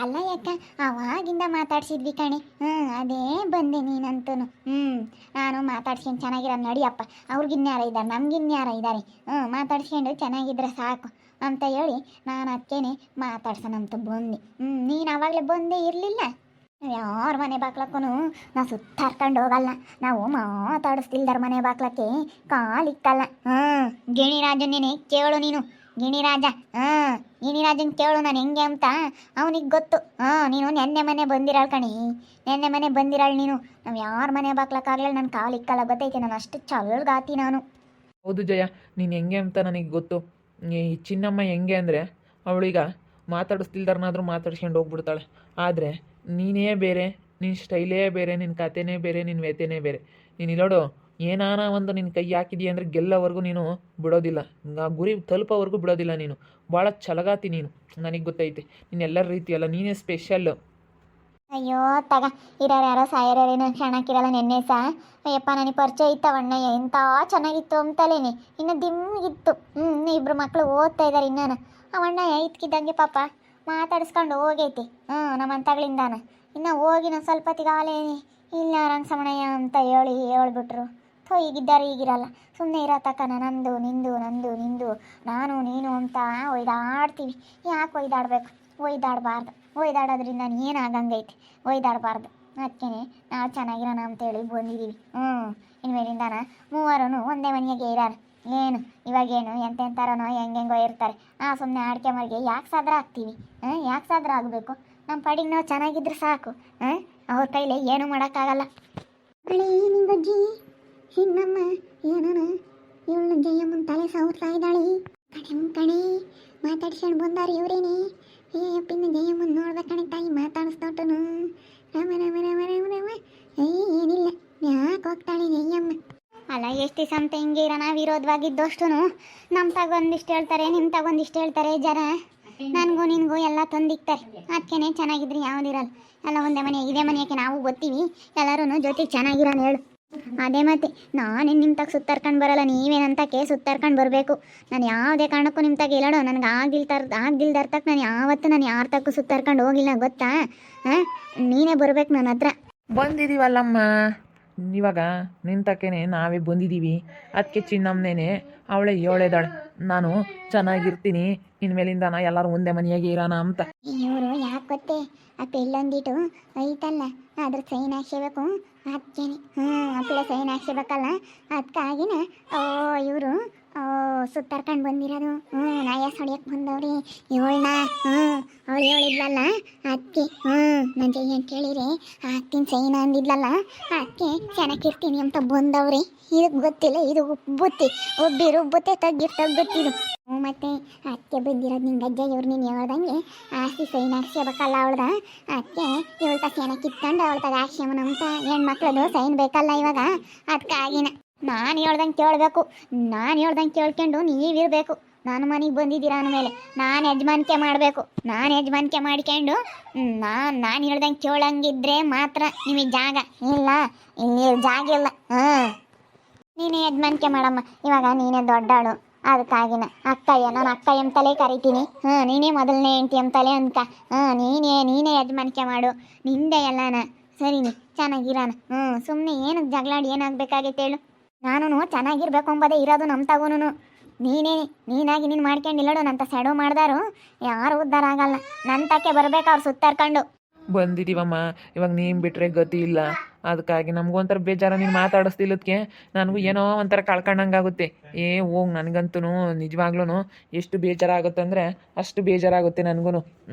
ಅಲ್ಲ ಯಾಕ ಅವಾಗಿಂದ ಮಾತಾಡ್ಸಿದ್ವಿ ಕಣೆ. ಅದೇ ಬಂದೆ ನೀನಂತೂ. ನಾನು ಮಾತಾಡ್ಸ್ಕೊಂಡು ಚೆನ್ನಾಗಿರೋ ನಡಿಯಪ್ಪ. ಅವ್ರಿಗಿನ್ಯಾರ ಇದ್ದಾರೆ, ನಮ್ಗಿನ್ಯಾರ ಇದ್ದಾರೆ. ಮಾತಾಡ್ಸ್ಕೊಂಡು ಚೆನ್ನಾಗಿದ್ರೆ ಸಾಕು ಅಂತ ಹೇಳಿ ನಾನು ಅದಕ್ಕೇನೆ ಮಾತಾಡ್ಸೋಣಂತ ಬಂದು. ನೀನು ಆವಾಗಲೇ ಬಂದೇ ಇರಲಿಲ್ಲ. ಯಾರ ಮನೆ ಬಾಕ್ಲಕ್ಕೂ ನಾ ಸುತ್ತಾರ್ಕೊಂಡು ಹೋಗಲ್ಲ. ನಾವು ಮಾತಾಡಿಸ್ತಿಲ್ದಾರ ಮನೆ ಬಾಕ್ಲಕ್ಕೆ ಕಾಲಿಕ್ಕಲ್ಲ. ಗಿಣಿರಾಜನ್ನೇನೆ ಕೇಳು ನೀನು. ಗಿಣಿರಾಜ ಗಿಣಿರಾಜನ್ ಕೇಳು ನಾನು ಹೆಂಗೆ ಅಂತ ಅವನಿಗೆ ಗೊತ್ತು. ನೀನು ನೆನ್ನೆ ಮನೆ ಬಂದಿರಾಳ್ ಕಣಿ, ನೆನ್ನೆ ಮನೆ ಬಿಂದಿರಾಳ್ ನೀನು. ನಾವು ಯಾರ ಮನೆ ಬಾಕ್ಲಕ್ಕಾಗಲ್ಲ, ನಾನು ಕಾಲಿಕ್ಕಲ್ಲ, ಗೊತ್ತೈತೆ. ನಾನು ಅಷ್ಟು ಚಲ್ಗಾತಿ ನಾನು. ಹೌದು ಜಯ, ನೀನು ಹೆಂಗೆ ಅಂತ ನನಗೆ ಗೊತ್ತು. ಈ ಚಿನ್ನಮ್ಮ ಹೆಂಗೆ ಅಂದರೆ ಅವಳೀಗ ಮಾತಾಡಿಸ್ತಿಲ್ದಾರನಾದರೂ ಮಾತಾಡ್ಸ್ಕೊಂಡು ಹೋಗ್ಬಿಡ್ತಾಳೆ. ಆದರೆ ನೀನೇ ಬೇರೆ, ನಿನ್ನ ಸ್ಟೈಲೇ ಬೇರೆ, ನಿನ್ನ ಕತೆನೇ ಬೇರೆ, ನಿನ್ನ ವ್ಯತೆನೇ ಬೇರೆ. ನೀನು ಇಲ್ಲೋಡು, ಏನಾನ ಒಂದು ನಿನ್ನ ಕೈ ಹಾಕಿದೀಯ ಅಂದರೆ ಗೆಲ್ಲೋವರೆಗೂ ನೀನು ಬಿಡೋದಿಲ್ಲ, ಆ ಗುರಿ ತಲುಪೋವರೆಗೂ ಬಿಡೋದಿಲ್ಲ. ನೀನು ಭಾಳ ಛಲಗಾತಿ ನೀನು, ನನಗೆ ಗೊತ್ತೈತೆ. ನೀನು ಎಲ್ಲರ ರೀತಿಯಲ್ಲ, ನೀನೇ ಸ್ಪೆಷಲ್ಲು. ಅಯ್ಯೋ ತಗ, ಇರೋರು ಯಾರೋ ಸಾಯರೇನೋ ಕ್ಷಣಕ್ಕಿರಲ್ಲ. ನೆನ್ನೆ ಅಯ್ಯಪ್ಪ ನನಗೆ ಪರಿಚಯ ಇತ್ತವಣ್ಣ, ಎಂಥ ಚೆನ್ನಾಗಿತ್ತು ಅಂತಲೇನೆ. ಇನ್ನು ದಿಮ್ಗಿತ್ತು. ಇನ್ನು ಇಬ್ಬರು ಮಕ್ಕಳು ಓದ್ತಾ ಇದ್ದಾರೆ. ಇನ್ನೂ ಅವಣ್ಣ ಇದ್ಕಿದ್ದಂಗೆ ಪಾಪ ಮಾತಾಡಿಸ್ಕೊಂಡು ಹೋಗೈತಿ ನಮ್ಮಂತಗಳಿಂದಾನ. ಇನ್ನು ಹೋಗಿ ನಾವು ಸ್ವಲ್ಪ ಹೊತ್ತಿಗಾಲೇ ಇಲ್ಲ ರಂಗಸಮಣಯ್ಯ ಅಂತ ಹೇಳ್ಬಿಟ್ರು. ಈಗಿದ್ದಾರೆ ಈಗಿರಲ್ಲ. ಸುಮ್ಮನೆ ಇರತಕ್ಕನ ನಂದು ನಿಂದು ನಂದು ನಿಂದು ನಾನು ನೀನು ಅಂತ ಒಯ್ದಾಡ್ತೀವಿ. ಯಾಕೆ ಒಯ್ದಾಡಬೇಕು? ಒಯ್ದಾಡಬಾರ್ದು. ಒಯ್ದಾಡೋದ್ರಿಂದ ಏನಾಗಂಗೈತಿ? ಒಯ್ದಾಡಬಾರ್ದು. ಅದಕ್ಕೆ ನಾವು ಚೆನ್ನಾಗಿರೋಣ ಅಂತೇಳಿ ಬಂದಿದ್ದೀವಿ. ಇನ್ಮೇಲಿಂದಾನ ಮೂವರು ಒಂದೇ ಮನೆಯಾಗೆ ಇರಾರ. ಏನು ಇವಾಗೇನು ಎಂತೆಂತಾರನೋ ಹೆಂಗೆಂಗೋ ಇರ್ತಾರೆ. ಸುಮ್ಮನೆ ಆಡ್ಕೆ ಮರಿಗೆ ಯಾಕೆ ಸಾದ್ರ ಆಗ್ತೀವಿ? ಯಾಕೆ ಸಾದ್ರ ಆಗಬೇಕು? ನಮ್ಮ ಪಾಡಿಗೆ ನಾವು ಚೆನ್ನಾಗಿದ್ರೆ ಸಾಕು. ಅವ್ರ ಕೈಲಿ ಏನೂ ಮಾಡೋಕ್ಕಾಗಲ್ಲ. ಅಳಿ ನಿಂಗಜ್ಜಿ ಹಿನ್ನಮ್ಮ ಏನನ ಇವಳು ಜಯಮ್ಮನ ತಲೆ ಸೌರ್ತಾ ಇದ್ದಾಳೆ ಕಣೆ. ಮಾತಾಡ್ಸ್ಕೊಂಡು ಬಂದಾರ ಇವರೇನೆ. ಪಿನ್ನ ಜಯಮ್ಮನ ನೋಡ್ಬೇಕಣೆ ತಾಯಿ ಮಾತಾಡಿಸ್ದೊಟ್ಟನು. ರಾಮ ರಾಮ ರಾಮ ರಾಮ ರಾಮ. ಏನಿಲ್ಲ, ಯಾಕೆ ಹೋಗ್ತಾಳೆ ಜಯಮ್ಮ? ಅಲ್ಲ, ಎಷ್ಟು ದಿವಸ ಅಂತ ಹಿಂಗೆ ಇರೋಣ ವಿರೋಧವಾಗಿದ್ದಷ್ಟು. ನಮ್ಮ ತಗೊಂದಿಷ್ಟು ಹೇಳ್ತಾರೆ, ನಿಮ್ಮ ತಗೊಂದಿಷ್ಟು ಹೇಳ್ತಾರೆ ಜನ. ನನಗೂ ನಿನಗೂ ಎಲ್ಲ ತಂದಿಕ್ತಾರೆ. ಅದಕ್ಕೇನೆ ಚೆನ್ನಾಗಿದ್ರಿ ಯಾವುದಿರಲ್ಲ. ಎಲ್ಲ ಒಂದೇ ಮನೆ, ಇದೇ ಮನೆಯಕ್ಕೆ ನಾವು ಗೊತ್ತೀವಿ. ಎಲ್ಲರೂ ಜೊತೆಗೆ ಚೆನ್ನಾಗಿರೋಣ ಹೇಳು. ಅದೇ ಮತ್ತೆ ನಾನೇನು ನಿಮ್ಮ ತಗ ಸುತ್ತಾರ್ಕೊಂಡು ಬರಲ್ಲ. ನೀವೇನಂತಕ್ಕೆ ಸುತ್ತಾರ್ಕೊಂಡು ಬರಬೇಕು. ನಾನು ಯಾವುದೇ ಕಾರಣಕ್ಕೂ ನಿಮ್ಮ ತಗ ಹೇಳೋ. ನನಗೆ ಆಗ್ದಿಲ್ದರ್ತಕ್ಕೆ ನಾನು ಯಾವತ್ತೂ ಯಾರ ತಕ್ಕೂ ಸುತ್ತಾರ್ಕೊಂಡು ಹೋಗಿಲ್ಲ, ಗೊತ್ತಾ? ನೀನೇ ಬರ್ಬೇಕು ನನ್ನ ಹತ್ರ. ಬಂದಿದ್ದೀವಲ್ಲಮ್ಮ, ಇವಾಗ ನಿಂತಕ್ಕೇನೆ ನಾವೇ ಬಂದಿದ್ದೀವಿ. ಅದಕ್ಕೆ ಚಿನ್ನಮ್ಮನೇನೆ ಅವಳೇ ಹೇಳೇದಾಳೆ, ನಾನು ಚೆನ್ನಾಗಿರ್ತೀನಿ, ಇನ್ಮೇಲಿಂದ ಎಲ್ಲರೂ ಒಂದೇ ಮನೆಯಾಗೆ ಇರೋಣ ಅಂತ. ಇವರು ಯಾಕೆ ಗೊತ್ತೇ? ಆ ಪೆಳ್ಳೊಂದಿಟ್ಟು ಐತಲ್ಲ, ಅದ್ರ ಸೈನ್ ಹಾಕ್ಸಬೇಕು. ಅದಕ್ಕೇನೆ ಆ ಪಿಳ್ಳ ಸೈನ್ ಹಾಕ್ಸಬೇಕಲ್ಲ, ಅದಕ್ಕಾಗಿನ ಇವರು ಸುತ್ತಾರ್ಕೊಂಡು ಬಂದಿರೋದು. ನಾಯ ಹೊಡಿಯಕ್ಕೆ ಬಂದವ್ರಿ ಇವಳನ್ನ. ಅವಳು ಹೇಳಿದ್ಲಲ್ಲ ಅದಕ್ಕೆ ನನ್ನ ಜೈ ಅಂತ ಹೇಳಿರಿ ಹಾಕ್ತೀನಿ ಸೈನ್ ಅಂದಿದ್ಲಲ್ಲ, ಅದಕ್ಕೆ ಚೆನ್ನಾಗಿರ್ತೀನಿ ಅಂತ ಬಂದವ್ರಿ. ಇದಕ್ಕೆ ಗೊತ್ತಿಲ್ಲ, ಇದು ಬುತ್ತಿ ರುಬ್ಬುತ್ತೆ ತಗ್ಗುತ್ತಿದು. ಮತ್ತೆ ಅದಕ್ಕೆ ಬಂದಿರೋದು ನಿಂಗೆ ಅಜ್ಜ. ಇವ್ರು ನೀನು ಹೇಳ್ದಂಗೆ ಆಸ್ತಿ ಸೈನ್ ಹಾಕ್ಸ್ಬೇಕಲ್ಲ ಅವಳ್ದ. ಅದಕ್ಕೆ ಇವಳ ಸೈನ ಕಿತ್ಕೊಂಡು ಅವಳ ತಗ ಹಾಕ್ಸ್ಯಮನಂತ. ಹೆಣ್ಮಕ್ಳದು ಸೈನ್ ಬೇಕಲ್ಲ ಇವಾಗ, ಅದಕ್ಕಾಗಿನ ನಾನು ಹೇಳ್ದಂಗೆ ಕೇಳಬೇಕು. ನಾನು ಹೇಳ್ದಂಗೆ ಕೇಳ್ಕೊಂಡು ನೀವಿರಬೇಕು. ನಾನು ಮನೆಗೆ ಬಂದಿದ್ದೀರ ಅಂದಮೇಲೆ ನಾನು ಯಜಮಾನಿಕೆ ಮಾಡಬೇಕು. ನಾನು ಯಜಮಾನಿಕೆ ಮಾಡ್ಕೊಂಡು ನಾನು ಹೇಳ್ದಂಗೆ ಕೇಳಂಗಿದ್ರೆ ಮಾತ್ರ ನಿಮಗೆ ಜಾಗ. ಇಲ್ಲ, ಇಲ್ಲಿ ಜಾಗ ಇಲ್ಲ. ನೀನೇ ಯಜಮಾನಿಕೆ ಮಾಡಮ್ಮ. ಇವಾಗ ನೀನೇ ದೊಡ್ಡಾಳು, ಅದಕ್ಕಾಗಿನ ಅಕ್ಕಯ್ಯ. ನಾನು ಅಕ್ಕಯ್ಯ ಅಂತಲೇ ಕರಿತೀನಿ. ನೀನೇ ಮೊದಲನೇ ಹೆಂಡ್ತಿ ಅಂತಲೇ ಅಂತ. ನೀನೇ ಯಜಮಾನಿಕೆ ಮಾಡು. ನಿಂದೆ ಎಲ್ಲನ ಸರಿನಿ, ಚೆನ್ನಾಗಿರೋಣ. ಸುಮ್ಮನೆ ಏನಕ್ಕೆ ಜಗಳಾಡಿ ಏನಾಗಬೇಕಾಗೈತೆ ಹೇಳು? ನಾನು ಚೆನ್ನಾಗಿರ್ಬೇಕು ಅಂಬೋದೇ ಇರೋದು ನಮ್ಮ ತಗೋನು. ನೀನಾಗಿ ನೀನು ಮಾಡ್ಕೊಂಡಿಲ್ಲೋಡು. ನಂತ ಸೆಡೋ ಮಾಡ್ದಾರು ಯಾರು ಉದ್ಧಾರ ಆಗಲ್ಲ. ನನ್ನ ತಕ್ಕೆ ಬರ್ಬೇಕು ಅವ್ರು ಸುತ್ತಾರ್ಕೊಂಡು. ಬಂದಿದ್ದೀವಮ್ಮ, ಇವಾಗ ನೀನು ಬಿಟ್ಟರೆ ಗತಿ ಇಲ್ಲ. ಅದಕ್ಕಾಗಿ ನಮಗೂ ಒಂಥರ ಬೇಜಾರ. ನೀನು ಮಾತಾಡಿಸ್ತಿಲ್ಲದಕ್ಕೆ ನನಗೂ ಏನೋ ಒಂಥರ ಕಳ್ಕೊಂಡಂಗಾಗುತ್ತೆ. ಹೋಗಿ ನನಗಂತೂ ನಿಜವಾಗ್ಲೂ ಎಷ್ಟು ಬೇಜಾರಾಗುತ್ತೆ ಅಂದರೆ ಅಷ್ಟು ಬೇಜಾರಾಗುತ್ತೆ ನನಗೂ.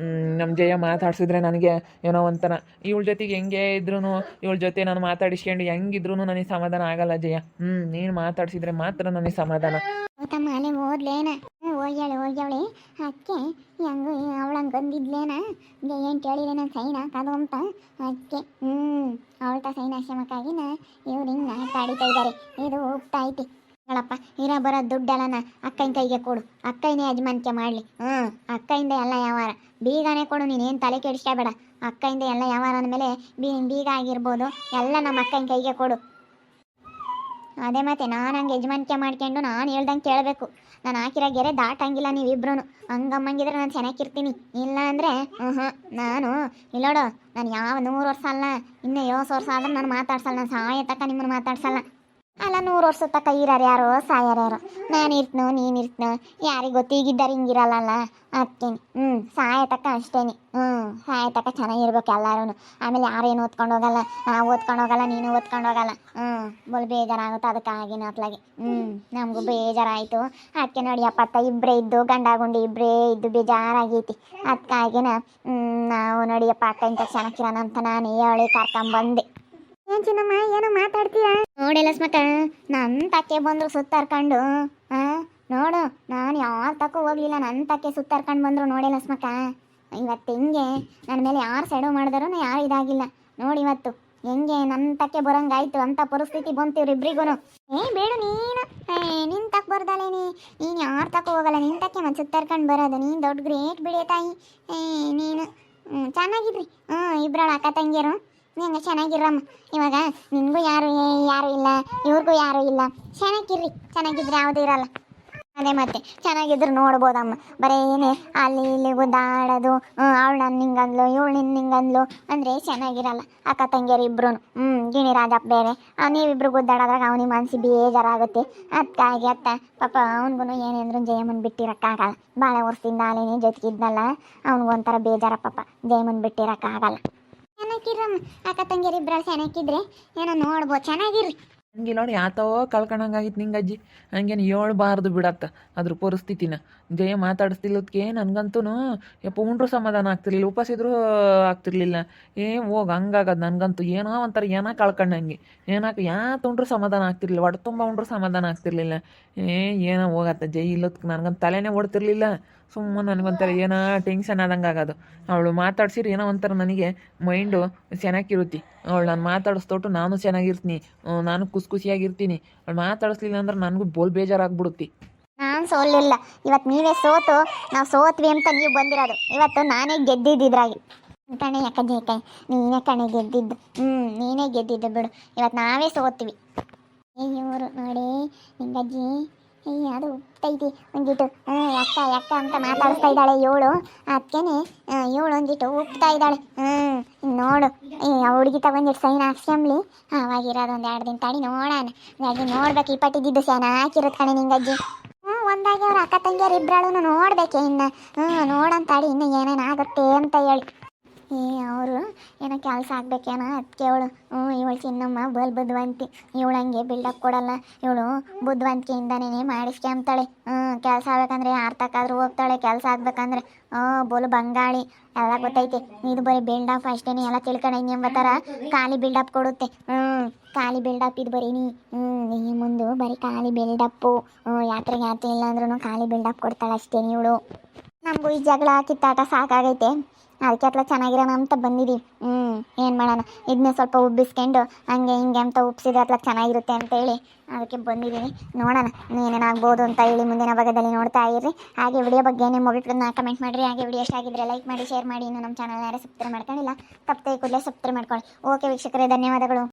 ನಮ್ಮ ಜಯ ಮಾತಾಡ್ಸಿದ್ರೆ ನನಗೆ ಏನೋ ಒಂಥರ. ಇವಳ ಜೊತೆಗೆ ಹೆಂಗೆ ಇದ್ರೂ, ಇವಳ ಜೊತೆ ನಾನು ಮಾತಾಡಿಸ್ಕೊಂಡು ಹೆಂಗಿದ್ರು ನನಗೆ ಸಮಾಧಾನ ಆಗಲ್ಲ ಜಯ. ನೀನು ಮಾತಾಡ್ಸಿದ್ರೆ ಮಾತ್ರ ನನಗೆ ಸಮಾಧಾನ. ತಮ್ಮ ಅಲ್ಲೇ ಓದ್ಲೇನ? ಹೋಗ್ಯಾಳೆ ಅದಕ್ಕೆ ಹೆಂಗು ಅವಳಂಗೆ ಬಂದಿದ್ಲೇನ ಏನು ಕೇಳಿದೆ ನಾನು ಸೈನ್ ಹಾಕೋದು ಅಂತ. ಅದಕ್ಕೆ ಅವಳ್ತ ಸೈನ್ ಹಾಕ್ಸೋಕ್ಕಾಗಿನ ಇವ್ರು ಹಿಂಗೆ ನಾಟಕ ಆಡಿತಾ ಇದ್ದಾರೆ. ಇದು ಹೋಗ್ತಾ ಐತಿ ಹೇಳಪ್ಪ. ಇರೋ ಬರೋ ದುಡ್ಡೆಲ್ಲನ ಅಕ್ಕನ ಕೈಗೆ ಕೊಡು. ಅಕ್ಕನೇ ಯಜಮಾನಿಕೆ ಮಾಡಲಿ. ಅಕ್ಕಯಿಂದ ಎಲ್ಲ ವ್ಯವಹಾರ. ಬೀಗನೇ ಕೊಡು, ನೀನೇನು ತಲೆ ಕೆಡಿಸ್ಕೋಬೇಡ. ಅಕ್ಕಯಿಂದ ಎಲ್ಲ ವ್ಯವಹಾರ ಅಂದಮೇಲೆ ಬೀಗ ಆಗಿರ್ಬೋದು ಎಲ್ಲ ನಮ್ಮ ಅಕ್ಕನ ಕೈಗೆ ಕೊಡು. ಅದೇ ಮತ್ತೆ ನಾನು ಹಂಗೆ ಯಜಮಾನಿಕೆ ಮಾಡ್ಕೊಂಡು ನಾನು ಹೇಳ್ದಂಗೆ ಕೇಳಬೇಕು. ನಾನು ಹಾಕಿರೋ ಗೆರೆ ದಾಟಂಗಿಲ್ಲ ನೀವಿಬ್ರು. ಹಂಗಮ್ಮಂಗಿದ್ರೆ ನಾನು ಚೆನ್ನಾಗಿರ್ತೀನಿ. ಇಲ್ಲ ಅಂದರೆ ನಾನು ಇಲ್ಲೋಡು, ನಾನು ಯಾವ 100 ವರ್ಷ ಅಲ್ಲ, ಇನ್ನೂ 70 ವರ್ಷ ಆದ್ರೆ ನಾನು ಮಾತಾಡ್ಸಲ್ಲ. ನಾನು ಸಾಯ ತಕ್ಕ ನಿಮ್ಮನ್ನು ಮಾತಾಡ್ಸಲ್ಲ. ಅಲ್ಲ 100 ವರ್ಷದ ತಕ್ಕ ಇರಾರು ಯಾರೋ ಸಾಯಾರು ಯಾರೋ, ನಾನು ಇರ್ತನೋ ನೀನು ಇರ್ತನೋ ಯಾರಿಗೆ ಗೊತ್ತು. ಈಗಿದ್ದಾರೆ ಹಿಂಗಿರಲ್ಲ ಅತ್ತೇನೆ. ಸಾಯ ತಕ್ಕ ಅಷ್ಟೇನೆ. ಸಾಯ ತಕ್ಕ ಚೆನ್ನಾಗಿರ್ಬೇಕು ಎಲ್ಲರೂ. ಆಮೇಲೆ ಯಾರೇನು ಓದ್ಕೊಂಡು ಹೋಗಲ್ಲ, ನಾವು ಓದ್ಕೊಂಡು ಹೋಗಲ್ಲ, ನೀನು ಓದ್ಕೊಂಡು ಹೋಗಲ್ಲ. ಬಲ್ ಬೇಜಾರಾಗುತ್ತೆ ಅದಕ್ಕಾಗಿನ ಅತ್ಲಾಗೆ. ನಮಗೂ ಬೇಜಾರಾಯಿತು. ಅದಕ್ಕೆ ನೋಡಿಯಪ್ಪ ಅತ್ತ ಇಬ್ಬರೇ ಇದ್ದು, ಗಂಡ ಗುಂಡಿ ಇಬ್ಬರೇ ಇದ್ದು ಬೇಜಾರಾಗೈತಿ. ಅದಕ್ಕಾಗಿನ ನಾವು ನೋಡಿಯಪ್ಪ ಅಕ್ಕ ಇಂಥ ಚೆನ್ನಾಗಿರೋಣ ಅಂತ ನಾನು ಹೇಳಿ ಕರ್ಕೊಂಬಂದೆ. ಏನ್ ಚಿನ್ನಮ್ಮ ಏನೋ ಮಾತಾಡ್ತೀಯ? ನೋಡಿಲ್ಲ ಸ್ಮಕ, ನನ್ನ ತಕ್ಕೆ ಬಂದ್ರು ಸುತ್ತಾರ್ಕೊಂಡು. ನೋಡು, ನಾನು ಯಾರ ತಕ್ಕ ಹೋಗ್ಲಿಲ್ಲ, ನನ್ನ ತಕ್ಕೆ ಸುತ್ತಾರ್ಕೊಂಡು ಬಂದ್ರು. ನೋಡಿಲ್ಲ ಸ್ಮಕ, ಇವತ್ತು ಹೆಂಗೆ ನನ್ನ ಮೇಲೆ ಯಾರು ಸೆಡು ಮಾಡಿದ್ರು ಯಾರು ಇದಾಗಿಲ್ಲ. ನೋಡಿ ಇವತ್ತು ಹೆಂಗೆ ನನ್ನ ತಕ್ಕೆ ಬರೋಂಗಾಯ್ತು ಅಂತ ಪರಿಸ್ಥಿತಿ ಬಂತೀವ್ರಿ ಇಬ್ರಿಗೂ. ಬೇಡು ನೀನು, ನಿನ್ ತಕ್ಕ ಬರ್ದಲ್ಲ ನೀನು ಯಾರ ತಕ್ಕ ಹೋಗಲ್ಲ, ನಿನ್ ತಕ್ಕೆ ಮತ್ತೆ ಸುತ್ತಾರ್ಕೊಂಡು ಬರೋದು. ನೀನು ದೊಡ್ಡ ಗ್ರೇಟ್ ಬಿಡಿ ತಾಯಿ. ನೀನು ಚೆನ್ನಾಗಿದ್ರಿ. ಇಬ್ಬರಳ ಅಕ್ಕ ತಂಗಿಯರು ಹೆಂಗೆ ಚೆನ್ನಾಗಿರಮ್ಮ. ಇವಾಗ ನಿನಗೂ ಯಾರು ಇಲ್ಲ, ಇವ್ರಿಗೂ ಯಾರು ಇಲ್ಲ. ಚೆನ್ನಾಗಿರ್ರಿ, ಚೆನ್ನಾಗಿದ್ರೆ ಯಾವುದೂ ಇರಲ್ಲ. ಅದೇ ಮತ್ತೆ ಚೆನ್ನಾಗಿದ್ರು ನೋಡ್ಬೋದಮ್ಮ. ಬರೀ ಏನೇ ಅಲ್ಲಿ ಇಲ್ಲಿ ಗುದ್ದಾಡೋದು, ಅವಳು ನನ್ನ ಹಿಂಗಂದ್ಲು ಇವಳು ನಿನ್ನ ಹಿಂಗಂದ್ಲು ಅಂದರೆ ಚೆನ್ನಾಗಿರಲ್ಲ. ಅಕ್ಕ ತಂಗಿಯರು ಇಬ್ರು. ಗಿಣಿರಾಜಪ್ಪ ಬೇರೆ, ನೀವಿಬ್ರು ಗುದ್ದಾಡೋದ್ರಾಗ ಅವನಿಗೆ ಮನಸ್ಸಿ ಬೇಜಾರಾಗುತ್ತೆ. ಅದಕ್ಕಾಗಿ ಅತ್ತ ಪಾಪ ಅವನಿಗೂ ಏನೇಂದ್ರೂ ಜಯಮ್ಮನ್ ಬಿಟ್ಟಿರೋಕ್ಕಾಗಲ್ಲ. ಭಾಳ ವರ್ಷದಿಂದ ಅಲ್ಲೇನೇ ಜೊತೆಗಿದ್ನಲ್ಲ, ಅವನಿಗೊಂಥರ ಬೇಜಾರ ಪಾಪ. ಜಯಮ್ಮನ್ ಬಿಟ್ಟಿರೋಕ್ಕಾಗಲ್ಲ. ಚೆನ್ನಾಗಿರಮ್ಮ, ಅಕ್ಕ ತಂಗಿಯರು ಇಬ್ಬರಲ್ಲಿ ಚೆನ್ನಾಗಿದ್ರೆ ಏನೋ ನೋಡ್ಬೋದು. ಚೆನ್ನಾಗಿರ್ರಿ. ಹಂಗೆ ನೋಡಿ ಆತವೋ ಕಳ್ಕೊಂಡಂಗಾಗಿತ್ತು ನಿಂಗೆ ಅಜ್ಜಿ. ಹಂಗೇನು ಹೇಳ್ಬಾರ್ದು ಬಿಡತ್ತ ಅದ್ರ ಪರಿಸ್ಥಿತಿನ. ಜಯ ಮಾತಾಡಿಸ್ತಿಲ್ಲದಕ್ಕೆ ನನಗಂತೂ ಯಪ್ಪ ಉಂಡ್ರು ಸಮಾಧಾನ ಆಗ್ತಿರ್ಲಿಲ್ಲ, ಉಪವಾಸಿದ್ರು ಆಗ್ತಿರ್ಲಿಲ್ಲ. ಹೋಗಿ ಹಂಗಾಗದು ನನಗಂತೂ. ಏನೋ ಒಂಥರ ಏನೋ ಕಳ್ಕೊಂಡಂಗೆ. ಯಾಕೆ ಉಂಡ್ರು ಸಮಾಧಾನ ಆಗ್ತಿರ್ಲಿಲ್ಲ, ಹೊಟ್ಟೆ ತುಂಬ ಉಂಡ್ರು ಸಮಾಧಾನ ಆಗ್ತಿರ್ಲಿಲ್ಲ. ಏನೋ ಹೋಗತ್ತ ಜೈ ಇಲ್ಲದಕ್ಕೆ ನನಗಂತ ತಲೆನೇ ಓಡ್ತಿರ್ಲಿಲ್ಲ. ಸುಮ್ಮನೆ ನನಗೊಂಥರ ಏನೋ ಟೆನ್ಷನ್ ಆದಂಗೆ ಆಗೋದು. ಅವಳು ಮಾತಾಡ್ಸಿರಿ ಏನೋ ಒಂಥರ ನನಗೆ ಮೈಂಡು ಚೆನ್ನಾಗಿರುತ್ತೆ. ಅವಳು ನಾನು ಮಾತಾಡಿಸ್ತೊಟ್ಟು ನಾನು ಚೆನ್ನಾಗಿರ್ತೀನಿ, ನಾನು ಖುಷಿಯಾಗಿರ್ತೀನಿ. ಅವಳು ಮಾತಾಡಿಸ್ಲಿಲ್ಲ ಅಂದ್ರೆ ನನಗೂ ಬೋಲ್ ಬೇಜಾರಾಗ್ಬಿಡುತ್ತೆ. ನಾನು ಸೋಲಿಲ್ಲ ಇವತ್ತು, ನೀವೇ ಸೋತು ನಾವು ಸೋತ್ವಿ ಅಂತ ನೀವು ಬಂದಿರೋದು. ಇವತ್ತು ನಾನೇ ಗೆದ್ದಿದ್ದಿದ್ರಾಗಿ ಕಣೆ. ಯಾಕಂದ್ರೆ ನೀನೇ ಕಣೆ ಗೆದ್ದಿದ್ದು. ನೀನೇ ಗೆದ್ದಿದ್ದು ಬಿಡು. ಇವತ್ತು ನಾವೇ ಸೋತ್ವಿ. ಇವರು ನೋಡಿ ನಿಂಗಜ್ಜಿ, ಅದು ಉಪ್ತೈತಿ ಒಂದಿಟ್ಟು. ಯಾಕ ಅಂತ ಮಾತಾಡಿಸ್ತಾ ಇದ್ದಾಳೆ ಇವಳು. ಅದಕ್ಕೇನೆ ಇವಳು ಒಂದಿಟ್ಟು ಉಪ್ತಾ ಇದ್ದಾಳೆ. ನೋಡು, ಹುಡುಗಿ ತಗೊಂಡಿಟ್ಟು ಸೈನ್ ಹಾಕ್ಸ್ಕೊಂಬ್ಲಿ. ಅವಾಗಿರೋದು ಒಂದು 2 ದಿನ ತಡಿ ನೋಡೋಣ. ಹಾಗೆ ನೋಡ್ಬೇಕು. ಈ ಪಟ್ಟಿದ್ದು ಚೆನ್ನಾಗಿರುತ್ತೆ ಕಣೆ ನಿಂಗಜ್ಜಿ. ಒಂದಾಗಿ ಅವ್ರ ಅಕ್ಕ ತಂಗಿಯರು ಇಬ್ಬರಳು ನೋಡ್ಬೇಕೆ ಇನ್ನು. ನೋಡಂತಾಡಿ ಇನ್ನು ಏನೇನಾಗುತ್ತೆ ಅಂತ ಹೇಳಿ. ಅವರು ಏನೋ ಕೆಲಸ ಆಗ್ಬೇಕೇನೋ ಅದಕ್ಕೆ ಅವಳು. ಇವಳು ಚಿನ್ನಮ್ಮ ಬಲ್ ಬುದ್ಧಿವಂತಿ. ಇವಳು ಹಂಗೆ ಬಿಲ್ಡಪ್ ಕೊಡಲ್ಲ. ಇವಳು ಬುದ್ಧಿವಂತಿಕೆಯಿಂದನೇ ಮಾಡಿಸ್ಕೊಂತಾಳೆ. ಕೆಲಸ ಆಗ್ಬೇಕಂದ್ರೆ ಯಾರು ತಕ್ಕಾದ್ರೂ ಹೋಗ್ತಾಳೆ. ಕೆಲಸ ಆಗ್ಬೇಕಂದ್ರೆ ಬೋಲು ಬಂಗಾಳಿ ಎಲ್ಲ ಗೊತ್ತೈತೆ. ಇದು ಬರೀ ಬಿಲ್ಡಪ್ ಅಷ್ಟೇ, ಎಲ್ಲ ತಿಳ್ಕೊಂಡು ಎಂಬತ್ತರ ಖಾಲಿ ಬಿಲ್ಡಪ್ ಕೊಡುತ್ತೆ. ಖಾಲಿ ಬಿಲ್ಡಪ್ ಇದು ಬರೀ ನೀ ಮುಂದೆ ಬರೀ ಖಾಲಿ ಬಿಲ್ಡಪ್ಪು. ಯಾತ್ರೆಗೆ ಇಲ್ಲ ಅಂದ್ರೂ ಖಾಲಿ ಬಿಲ್ಡಪ್ ಕೊಡ್ತಾಳೆ ಅಷ್ಟೇ ಇವಳು. ನಮಗೂ ಈ ಜಗಳ ಕಿತ್ತಾಟ ಸಾಕಾಗೈತೆ. ಅದಕ್ಕೆ ಅತ್ಲ ಚೆನ್ನಾಗಿರೋಣ ಅಂತ ಬಂದಿದ್ದೀವಿ. ಏನು ಮಾಡೋಣ, ಇದನ್ನೇ ಸ್ವಲ್ಪ ಉಬ್ಬಿಸ್ಕೊಂಡು ಹಂಗೆ ಹಿಂಗೆ ಅಂತ ಉಬ್ಸಿದ್ರೆ ಅತ್ಲ ಚೆನ್ನಾಗಿರುತ್ತೆ ಅಂತೇಳಿ ಅದಕ್ಕೆ ಬಂದಿದ್ದೀನಿ. ನೋಡೋಣ ಏನೇನಾಗ್ಬೋದು ಅಂತ ಹೇಳಿ ಮುಂದಿನ ಭಾಗದಲ್ಲಿ ನೋಡ್ತಾ ಇರ್ರಿ. ಹಾಗೆ ವಿಡಿಯೋ ಬಗ್ಗೆ ನಿಮ್ಮ ಮೊಬೈಲ್ಗಳನ್ನ ಕಮೆಂಟ್ ಮಾಡಿರಿ. ಹಾಗೆ ವಿಡಿಯೋ ಎಷ್ಟ ಆಗಿದ್ರೆ ಲೈಕ್ ಮಾಡಿ, ಶೇರ್ ಮಾಡಿ. ಇನ್ನು ನಮ್ಮ ಚಾನಲ್ ಯಾರು ಸಬ್ಸ್ಕ್ರೈಬ್ ಮಾಡ್ಕೊಂಡಿಲ್ಲ, ತಪ್ಪದೆ ಕೂಡಲೇ ಸಬ್ಸ್ಕ್ರೈಬ್ ಮಾಡ್ಕೊಳ್ಳಿ. ಓಕೆ ವೀಕ್ಷಕರೇ, ಧನ್ಯವಾದಗಳು.